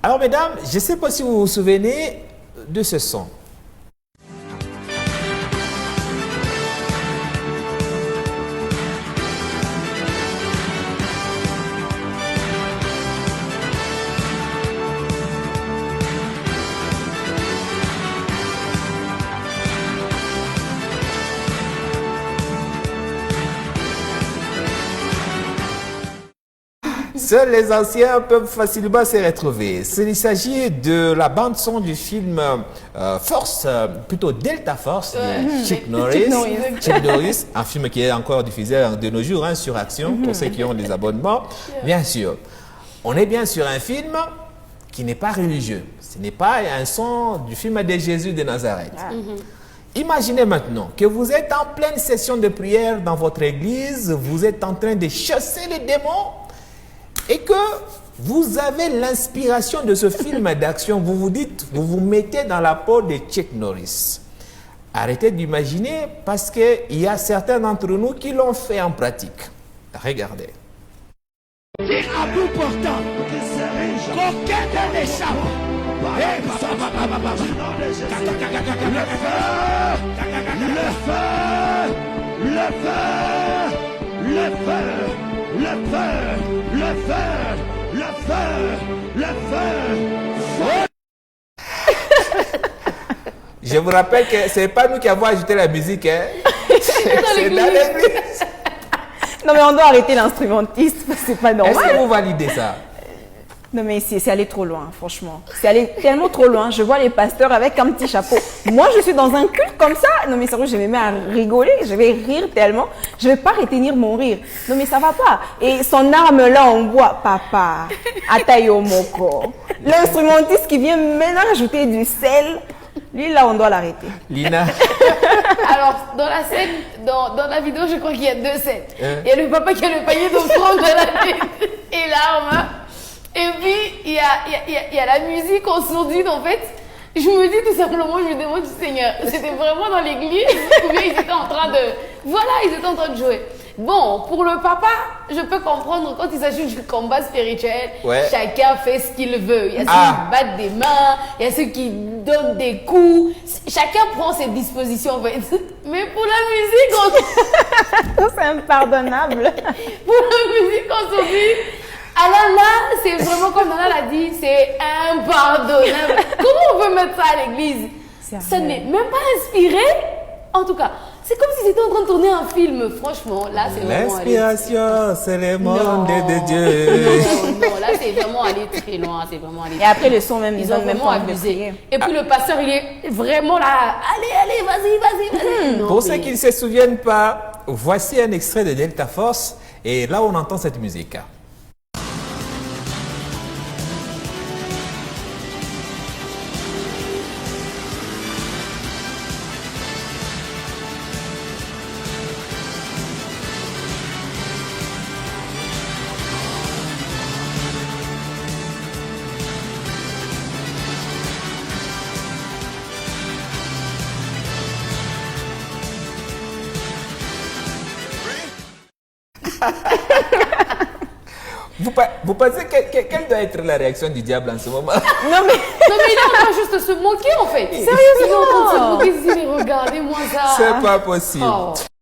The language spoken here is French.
Alors, mesdames, je ne sais pas si vous vous souvenez de ce son. Seuls les anciens peuvent facilement se retrouver. Il s'agit de la bande-son du film Force, plutôt Delta Force, de Chuck Norris. Chuck Norris, un film qui est encore diffusé de nos jours hein, sur Action, pour ceux qui ont des abonnements. Bien sûr, on est bien sur un film qui n'est pas religieux. Ce n'est pas un son du film de Jésus de Nazareth. Imaginez maintenant que vous êtes en pleine session de prière dans votre église, vous êtes en train de chasser les démons, et que vous avez l'inspiration de ce film d'action, vous vous dites, vous vous mettez dans la peau de Chuck Norris. Arrêtez d'imaginer parce qu'il y a certains d'entre nous qui l'ont fait en pratique. Regardez. Dire à bout portant qu'aucun d'eux n'échappe. Je vous rappelle que ce n'est pas nous qui avons ajouté la musique, hein. C'est dans l'église. Non mais on doit arrêter l'instrumentiste, c'est pas normal. Est-ce que vous validez ça? Non mais c'est allé trop loin, franchement. C'est allé tellement trop loin. Je vois les pasteurs avec un petit chapeau. Moi, je suis dans un culte comme ça. Non mais sérieux, je vais me mettre à rigoler. Je vais rire tellement. Je vais pas retenir mon rire. Non mais ça va pas. Et son arme là, on voit papa, Atayo Moko. L'instrumentiste qui vient maintenant rajouter du sel. Lui là, on doit l'arrêter. Lina. Alors, dans la scène, dans la vidéo, je crois qu'il y a deux scènes. Il y a le papa qui a le panier d'offrande de la tête et l'arme. Et puis, il y a la musique en sourdine, en fait. Je me dis tout simplement, je me demande du Seigneur, c'était vraiment dans l'église ou bien ils étaient en train de... Voilà, ils étaient en train de jouer. Bon, pour le papa, je peux comprendre quand il s'agit du combat spirituel, chacun fait ce qu'il veut. Il y a ceux qui battent des mains, il y a ceux qui donnent des coups. Chacun prend ses dispositions, en fait. Mais pour la musique, c'est impardonnable. Pour la musique, on se dit... Alors là, c'est vraiment comme Nana l'a dit, c'est impardonnable. Comment on peut mettre ça à l'église? Ça n'est même pas inspiré. En tout cas, c'est comme si c'était en train de tourner un film. Franchement, là, c'est vraiment... L'inspiration, c'est le monde de Dieu. Non, là, c'est vraiment aller très loin. C'est vraiment aller. Et après, le son même, ils ont vraiment abusé. Et puis le pasteur, il est vraiment là. Allez, vas-y. Pour ceux qui ne se souviennent pas, voici un extrait de Delta Force. Et là, on entend cette musique. Vous pensez quelle doit être la réaction du diable en ce moment? Non mais il est en train juste de se moquer en fait. Sérieusement, il est en train de se moquer. Regardez-moi ça. C'est pas possible.